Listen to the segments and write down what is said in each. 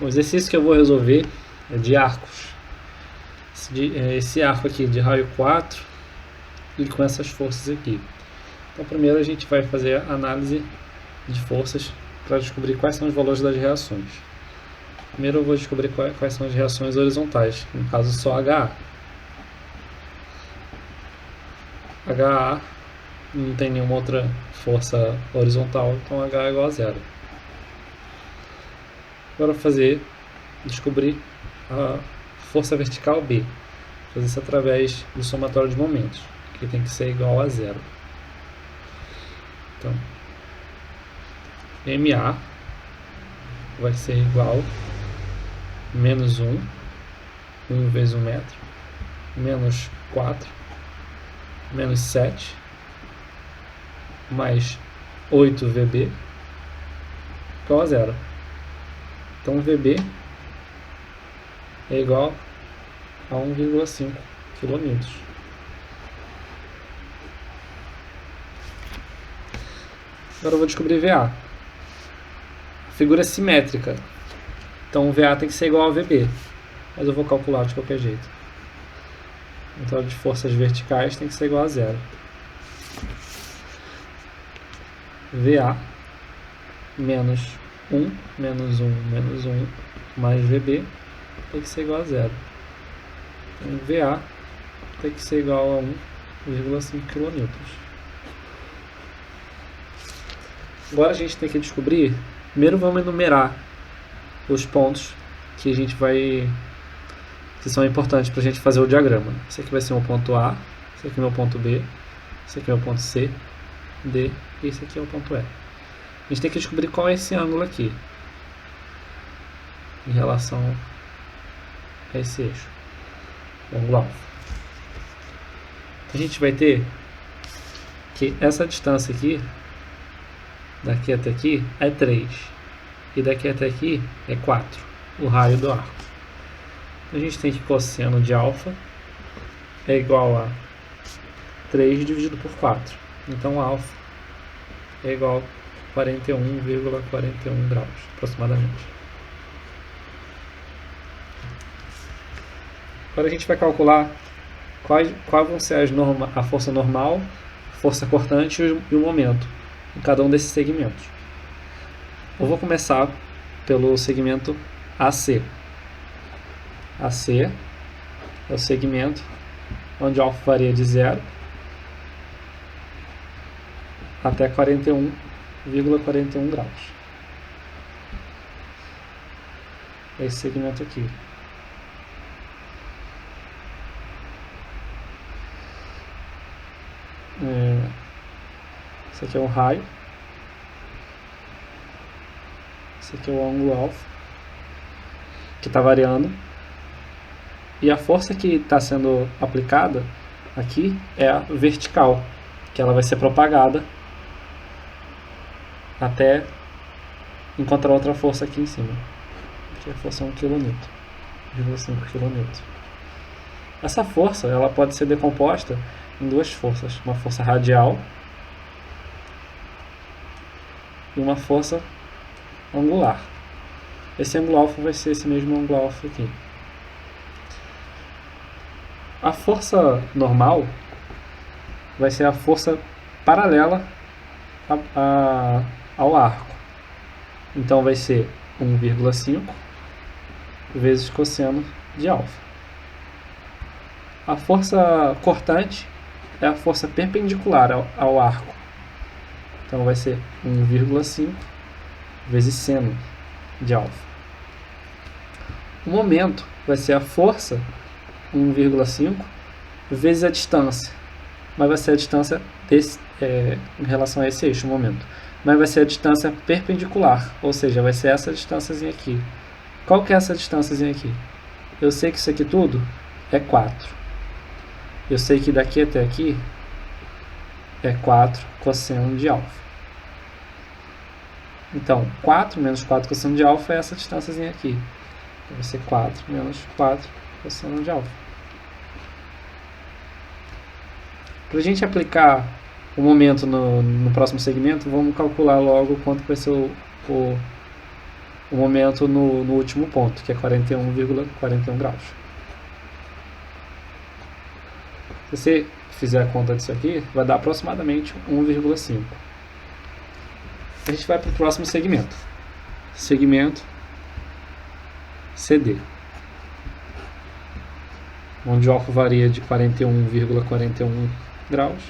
O exercício que eu vou resolver é de arcos. Esse arco aqui de raio 4 e com essas forças aqui. Então primeiro a gente vai fazer a análise de forças para descobrir quais são os valores das reações. Primeiro eu vou descobrir quais são as reações horizontais, no caso só HA. HA não tem nenhuma outra força horizontal, então H é igual a zero. Agora descobrir a força vertical B. Fazer isso através do somatório de momentos, que tem que ser igual a zero. Então, MA vai ser igual a menos 1, 1 vezes 1 metro, menos 4, menos 7, mais 8 VB, igual a zero. Então, VB é igual a 1,5 kN. Agora eu vou descobrir VA. A figura é simétrica, então o VA tem que ser igual a VB, mas eu vou calcular de qualquer jeito. Então, de forças verticais tem que ser igual a zero. VA menos 1, menos 1, menos 1, mais VB tem que ser igual a zero. Então, VA tem que ser igual a 1,5 kN. Agora a gente tem que descobrir, primeiro vamos enumerar os pontos que que são importantes para a gente fazer o diagrama. Esse aqui vai ser o ponto A, esse aqui é o meu ponto B, esse aqui é o ponto C, D, e esse aqui é o ponto E. A gente tem que descobrir qual é esse ângulo aqui, em relação a esse eixo, o ângulo alfa. A gente vai ter que essa distância aqui, daqui até aqui, é 3, e daqui até aqui é 4, o raio do arco. A gente tem que cosseno de alfa é igual a 3 dividido por 4. Então alfa é igual a 41,41 graus, aproximadamente. Agora a gente vai calcular quais vão ser a força normal, a força cortante e o momento em cada um desses segmentos. Eu vou começar pelo segmento AC. AC é o segmento onde alfa varia de 0 até 41,41 graus. É esse segmento aqui. Esse aqui é um raio. Esse aqui é o ângulo alfa, que está variando. E a força que está sendo aplicada aqui é a vertical, que ela vai ser propagada até encontrar outra força aqui em cima. Aqui a força é 1 kN, 1,5 kN. Essa força ela pode ser decomposta em duas forças, uma força radial e uma força angular. Esse ângulo alfa vai ser esse mesmo ângulo alfa aqui. A força normal vai ser a força paralela ao arco. Então vai ser 1,5 vezes cosseno de alfa. A força cortante é a força perpendicular ao arco. Então vai ser 1,5 vezes seno de alfa. O momento vai ser a força 1,5 vezes a distância, mas vai ser a distância em relação a esse eixo, o momento, mas vai ser a distância perpendicular, ou seja, vai ser essa distânciazinha aqui. Qual que é essa distânciazinha aqui? Eu sei que isso aqui tudo é 4. Eu sei que daqui até aqui é 4 cosseno de alfa. Então, 4 menos 4 cosseno de alfa é essa distânciazinha aqui. Vai ser 4 menos 4 cosseno de alfa. Para a gente aplicar o momento no próximo segmento, vamos calcular logo quanto vai ser o momento no último ponto, que é 41,41 graus. Se você fizer a conta disso aqui, vai dar aproximadamente 1,5. A gente vai para o próximo segmento. Segmento CD, onde o alfa varia de 41,41 graus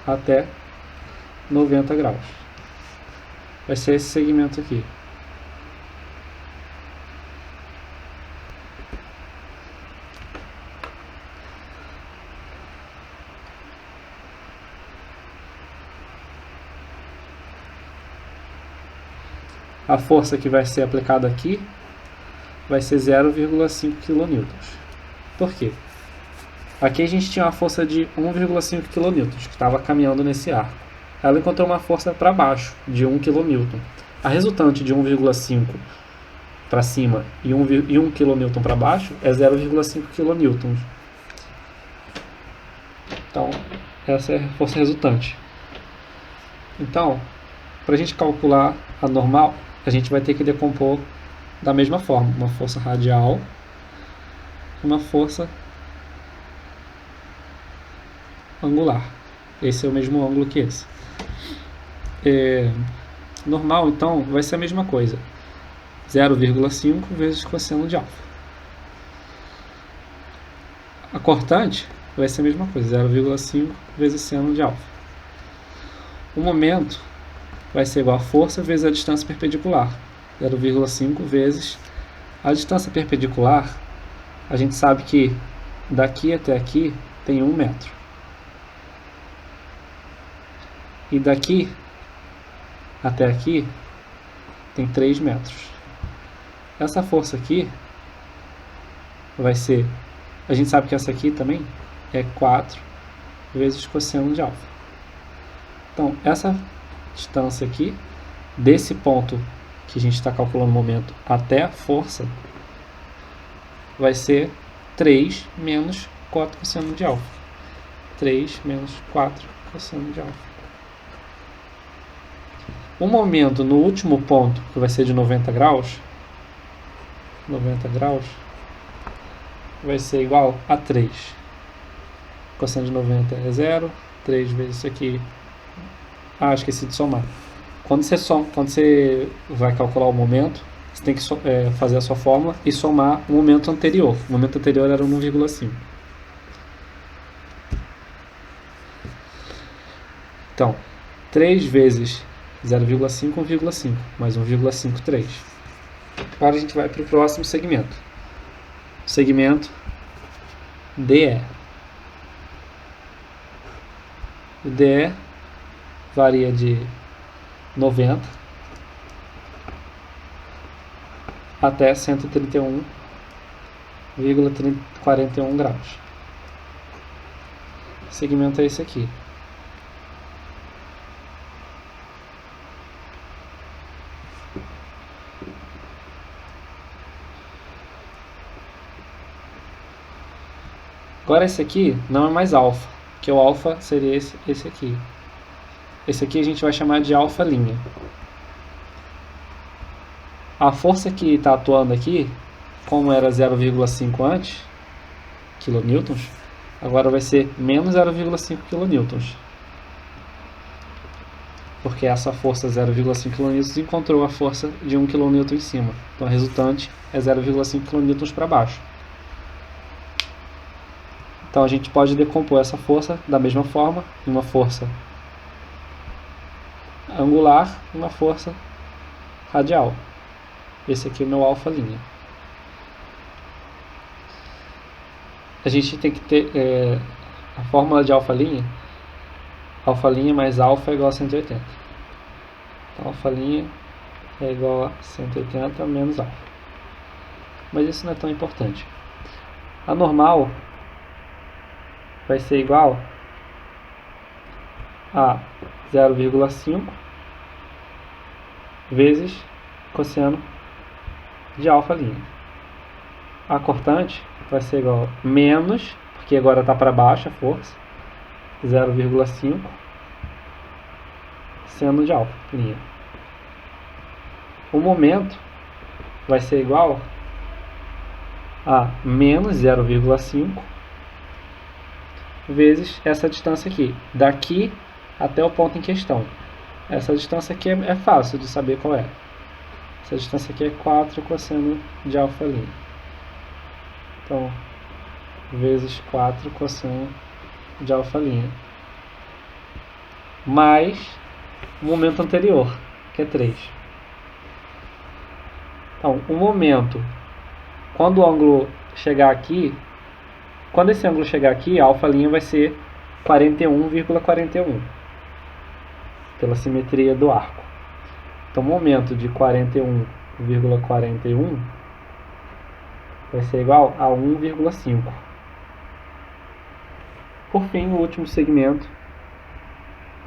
até 90 graus. Vai ser esse segmento aqui. A força que vai ser aplicada aqui vai ser 0,5 kN. Por quê? Aqui a gente tinha uma força de 1,5 kN, que estava caminhando nesse arco. Ela encontrou uma força para baixo, de 1 kN. A resultante de 1,5 para cima e 1 kN para baixo é 0,5 kN. Então, essa é a força resultante. Então, para a gente calcular a normal, a gente vai ter que decompor da mesma forma, uma força radial e uma força angular. Esse é o mesmo ângulo que esse. Normal, então, vai ser a mesma coisa. 0,5 vezes cosseno de alfa. A cortante vai ser a mesma coisa, 0,5 vezes seno de alfa. O momento vai ser igual a força vezes a distância perpendicular. 0,5 vezes a distância perpendicular. A gente sabe que daqui até aqui tem 1 metro. E daqui até aqui tem 3 metros. Essa força aqui vai ser... A gente sabe que essa aqui também é 4 vezes cosseno de alfa. Então, essa distância aqui, desse ponto que a gente está calculando o momento até a força, vai ser 3 menos 4 cosseno de alfa. 3 menos 4 cosseno de alfa. O momento no último ponto, que vai ser de 90 graus, vai ser igual a 3. Cosseno de 90 é 0, 3 vezes isso aqui. Esqueci de somar. Quando você vai calcular o momento, você tem que fazer a sua fórmula e somar o momento anterior. O momento anterior era 1,5. Então, 3 vezes 0,5, 1,5, mais 1,53. Agora a gente vai para o próximo segmento. Segmento DE. O DE varia de 90 até 131,41 graus. O segmento é esse aqui. Agora esse aqui não é mais alfa, que o alfa seria esse aqui. Esse aqui a gente vai chamar de alfa linha. A força que está atuando aqui, como era 0,5 antes, kilonewtons, agora vai ser menos 0,5 kilonewtons. Porque essa força 0,5 kN encontrou a força de 1 kN em cima. Então a resultante é 0,5 kN para baixo. Então a gente pode decompor essa força da mesma forma em uma força angular e uma força radial. Esse aqui é o meu alfa linha. A gente tem que ter a fórmula de alfa linha mais alfa é igual a 180. Então alfa linha é igual a 180 menos alfa. Mas isso não é tão importante. A normal vai ser igual a 0,5 vezes cosseno de alfa linha. A cortante vai ser igual a menos, porque agora está para baixo a força, 0,5 seno de alfa linha. o momento vai ser igual a menos 0,5 vezes essa distância aqui, daqui até o ponto em questão. Essa distância aqui é fácil de saber qual é. Essa distância aqui é 4 cosseno de alfa'. Então, vezes 4 cosseno de alfa', mais o momento anterior, que é 3. Então, o momento, quando o ângulo chegar aqui, quando esse ângulo chegar aqui, a alfa' vai ser 41,41, pela simetria do arco. Então, o momento de 41,41 vai ser igual a 1,5. Por fim, o último segmento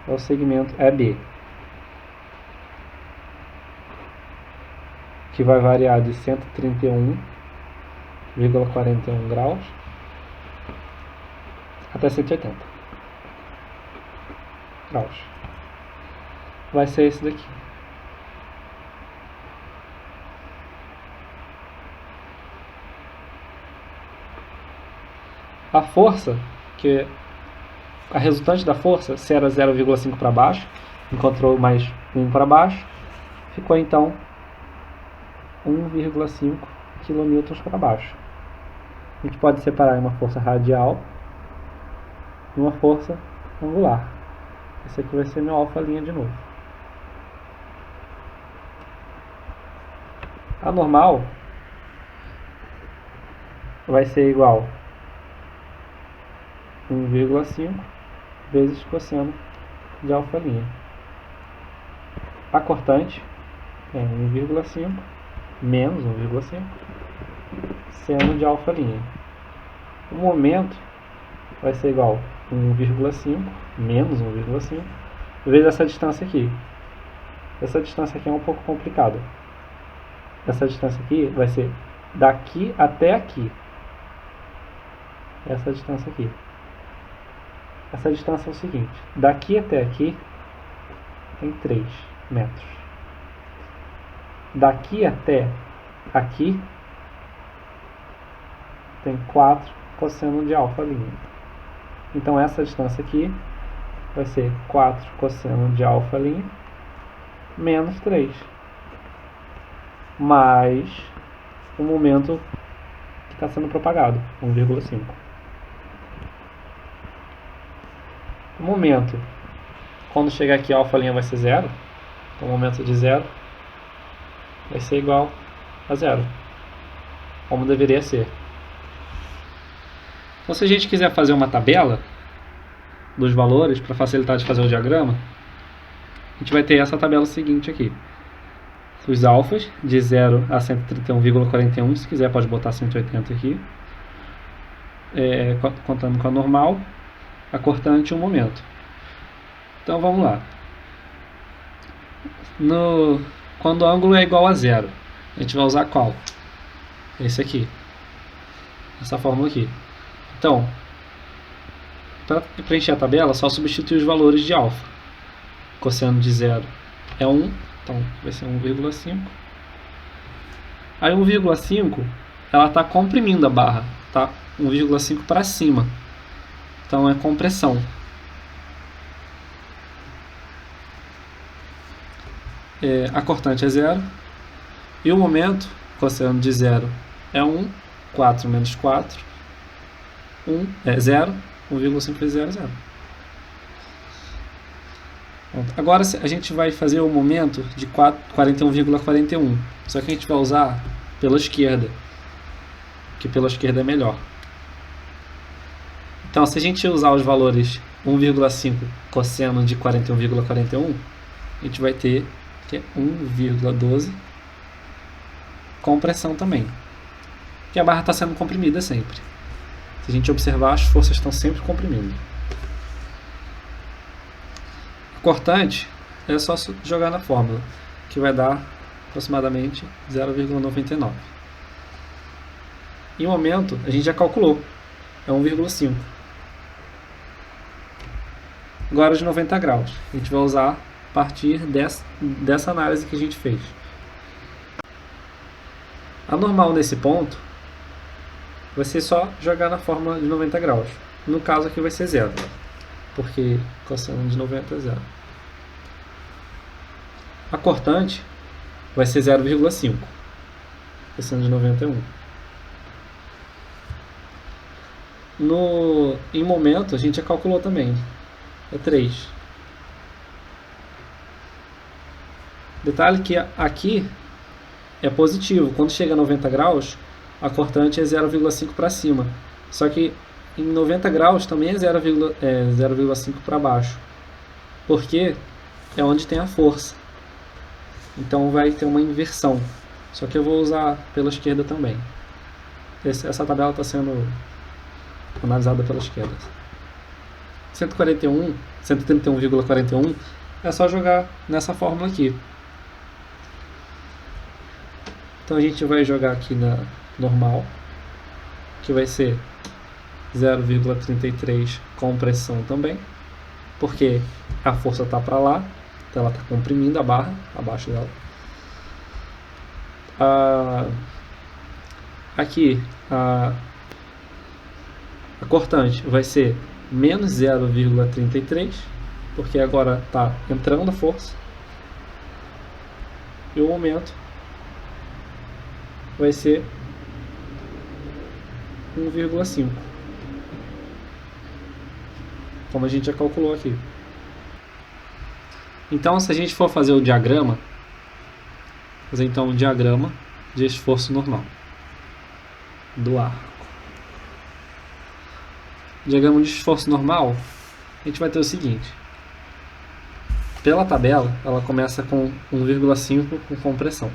é o segmento EB, que vai variar de 131,41 graus até 180 graus. Vai ser esse daqui. A força, que a resultante da força, se era 0,5 para baixo, encontrou mais 1 para baixo, ficou então 1,5 kN para baixo. A gente pode separar uma força radial e uma força angular. Esse aqui vai ser meu alfa' de novo. A normal vai ser igual a 1,5 vezes cosseno de alfa'. A cortante é 1,5 menos 1,5 seno de alfa'. O momento vai ser igual a 1,5 menos 1,5 vezes essa distância aqui. Essa distância aqui é um pouco complicada. Essa distância aqui vai ser daqui até aqui. Essa distância aqui. Essa distância é o seguinte: daqui até aqui tem 3 metros. Daqui até aqui tem 4 cosseno de alfa'. Então essa distância aqui vai ser 4 cosseno de alfa' menos 3, mais o momento que está sendo propagado, 1,5. O momento, quando chegar aqui, a alfa' vai ser 0. Então o momento de 0 vai ser igual a 0, como deveria ser. Então, se a gente quiser fazer uma tabela dos valores, para facilitar de fazer o diagrama, a gente vai ter essa tabela seguinte aqui. Os alfas, de 0 a 131,41, se quiser pode botar 180 aqui, contando com a normal, a cortante e o momento. Então vamos lá. Quando o ângulo é igual a 0, a gente vai usar qual? Esse aqui. Essa fórmula aqui. Então, para preencher a tabela, só substituir os valores de alfa. Cosseno de 0 é 1, então vai ser 1,5. Aí 1,5, ela está comprimindo a barra, tá? 1,5 para cima. Então é compressão. A cortante é 0. E o momento, cosseno de 0 é 1. 4 menos 4. 1 é 0. 1,5 vezes 0 é 0. Agora a gente vai fazer o momento de 41,41. Só que a gente vai usar pela esquerda, que pela esquerda é melhor. Então, se a gente usar os valores 1,5 cosseno de 41,41, a gente vai ter que é 1,12 compressão também. Porque a barra está sendo comprimida sempre. Se a gente observar, as forças estão sempre comprimindo. A cortante é só jogar na fórmula, que vai dar aproximadamente 0,99. E o momento, a gente já calculou, é 1,5. Agora de 90 graus. A gente vai usar a partir dessa análise que a gente fez. A normal nesse ponto vai ser só jogar na fórmula de 90 graus. No caso aqui vai ser zero, porque cosseno de 90 é zero. A cortante vai ser 0,5, cosseno de 91. Em momento a gente já calculou também, é 3. Detalhe que aqui é positivo, quando chega a 90 graus, a cortante é 0,5 para cima. Só que em 90 graus também é 0,5 para baixo. Porque é onde tem a força. Então vai ter uma inversão. Só que eu vou usar pela esquerda também. Essa tabela está sendo analisada pela esquerda. 131,41 é só jogar nessa fórmula aqui. Então a gente vai jogar aqui na normal, que vai ser 0,33 compressão também, porque a força está para lá, então ela está comprimindo a barra abaixo dela. Aqui a cortante vai ser menos 0,33, porque agora está entrando a força, e o momento vai ser 1,5, como a gente já calculou aqui. Então, se a gente for fazer o diagrama, fazer então um diagrama de esforço normal do arco. Diagrama de esforço normal, a gente vai ter o seguinte: pela tabela, ela começa com 1,5 com compressão.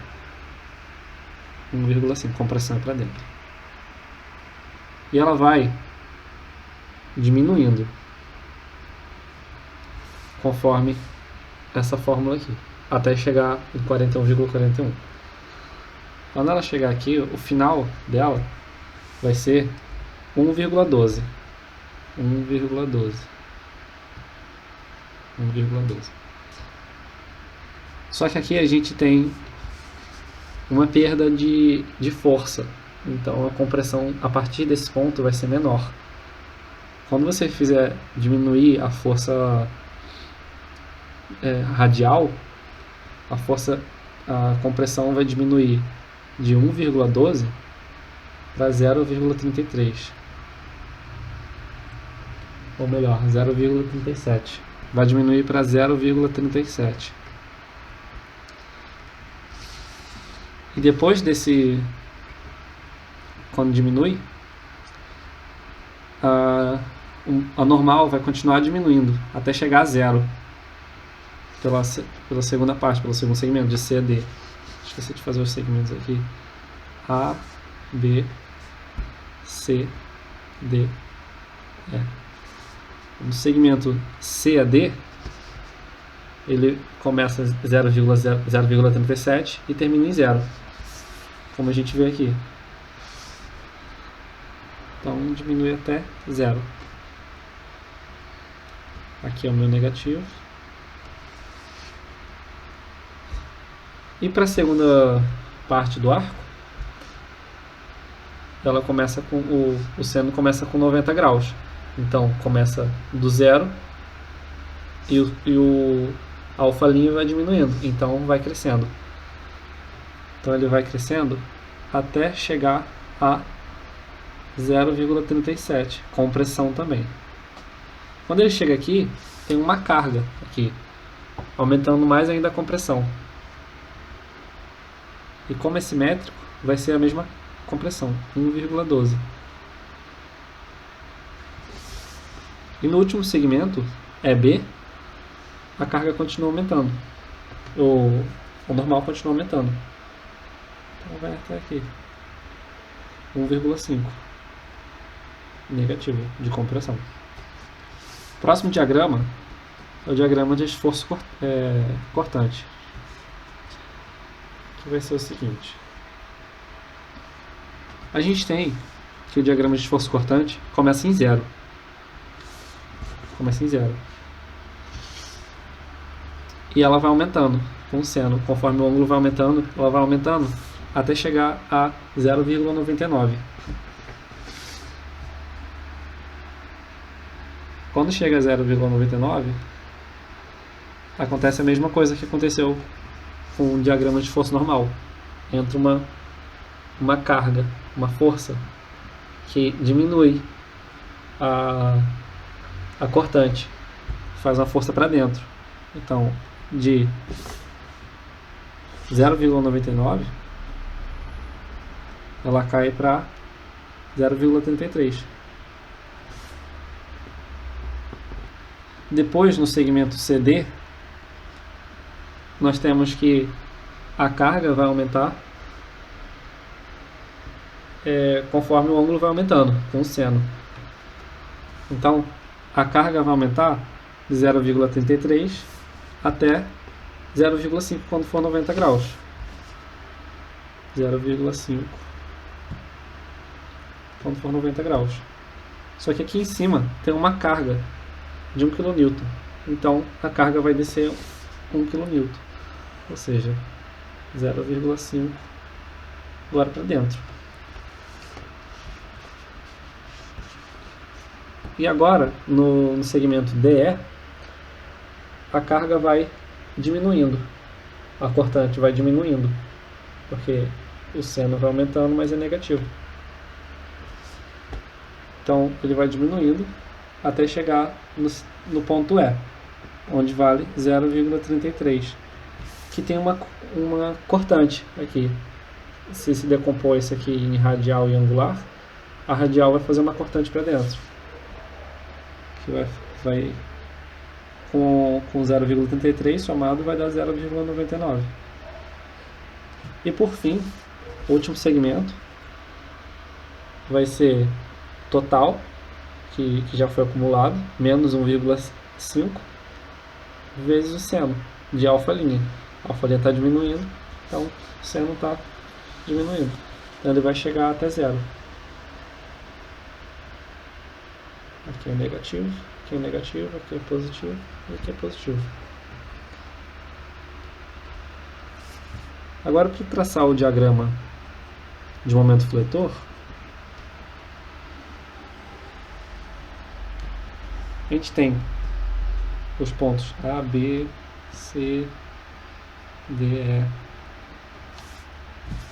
1,5, compressão para dentro. E ela vai diminuindo conforme essa fórmula aqui, até chegar em 41,41. Quando ela chegar aqui, o final dela vai ser 1,12. 1,12. Só que aqui a gente tem uma perda de força, então a compressão a partir desse ponto vai ser menor. Quando você fizer diminuir a força radial, a compressão vai diminuir de 1,12 para 0,33, ou melhor, 0,37. Vai diminuir para 0,37. E depois quando diminui, a normal vai continuar diminuindo até chegar a zero, pela segunda parte, pelo segundo segmento de C a D. Esqueci de fazer os segmentos aqui. A, B, C, D, E. No segmento C a D, ele começa 0,37 e termina em zero, como a gente vê aqui. Então diminui até zero. Aqui é o meu negativo. E para a segunda parte do arco, ela começa com o seno começa com 90 graus. Então começa do zero e o alfa' vai diminuindo, então vai crescendo. Então ele vai crescendo até chegar a 0,37, compressão também. Quando ele chega aqui, tem uma carga aqui, aumentando mais ainda a compressão. E como é simétrico, vai ser a mesma compressão, 1,12. E no último segmento, EB, a carga continua aumentando. O normal continua aumentando. Então vai até aqui. 1,5. Negativo de compressão. Próximo diagrama é o diagrama de esforço cortante. Que vai ser o seguinte. A gente tem que o diagrama de esforço cortante começa em zero. E ela vai aumentando com o seno. Conforme o ângulo vai aumentando, ela vai aumentando até chegar a 0,99. Quando chega a 0,99, acontece a mesma coisa que aconteceu com um diagrama de esforço normal. Entra uma carga, uma força que diminui a cortante, faz uma força para dentro. Então, de 0,99 ela cai para 0,33. Depois, no segmento CD, nós temos que a carga vai aumentar conforme o ângulo vai aumentando, com o seno. Então, a carga vai aumentar de 0,33 até 0,5 quando for 90 graus. 0,5 quando for 90 graus. Só que aqui em cima tem uma carga de 1 kN. Então, a carga vai descer 1 kN. Ou seja, 0,5 agora para dentro. E agora, no segmento DE, a carga vai diminuindo, a cortante vai diminuindo, porque o seno vai aumentando, mas é negativo. Então, ele vai diminuindo até chegar no ponto E, onde vale 0,33, que tem uma cortante aqui. Se decompor isso aqui em radial e angular, a radial vai fazer uma cortante para dentro, que vai com 0,33 somado vai dar 0,99. E por fim, o último segmento vai ser total, que já foi acumulado, menos 1,5 vezes o seno de alfa'. A alfa' está diminuindo, então o seno está diminuindo. Então ele vai chegar até zero. Aqui é negativo, aqui é negativo, aqui é positivo e aqui é positivo. Agora, para traçar o diagrama de momento fletor, a gente tem os pontos A, B, C, D, E.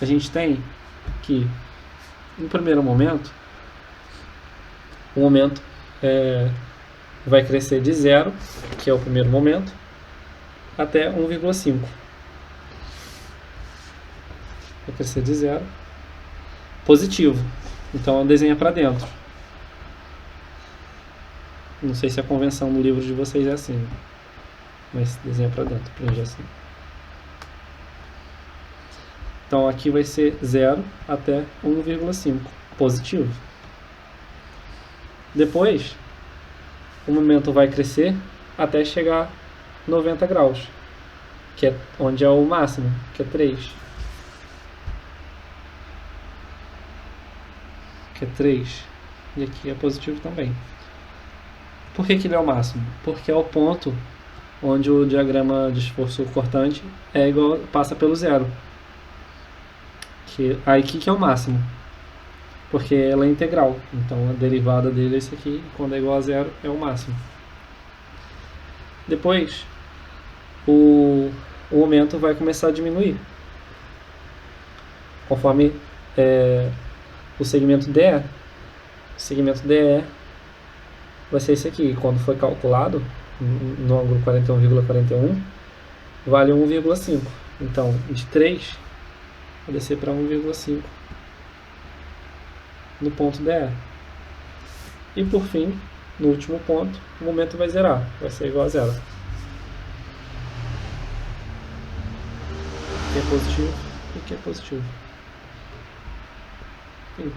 A gente tem que, no primeiro momento, o momento vai crescer de 0, que é o primeiro momento, até 1,5. Vai crescer de 0, positivo. Então desenha para dentro. Não sei se a convenção no livro de vocês é assim, mas desenha para dentro, prende assim. Então aqui vai ser 0 até 1,5, positivo. Depois, o momento vai crescer até chegar a 90 graus, que é onde é o máximo, que é 3. Que é 3. E aqui é positivo também. Por que ele é o máximo? Porque é o ponto onde o diagrama de esforço cortante passa pelo zero. Aí que é o máximo, porque ela é integral, então a derivada dele é isso aqui, quando é igual a zero é o máximo. Depois, o momento vai começar a diminuir, conforme o segmento DE. O segmento DE vai ser esse aqui, quando foi calculado, no ângulo 41,41, vale 1,5. Então, de 3, vai descer para 1,5 no ponto DE. E por fim, no último ponto, o momento vai zerar, vai ser igual a zero. Aqui é positivo e aqui é positivo. Fim.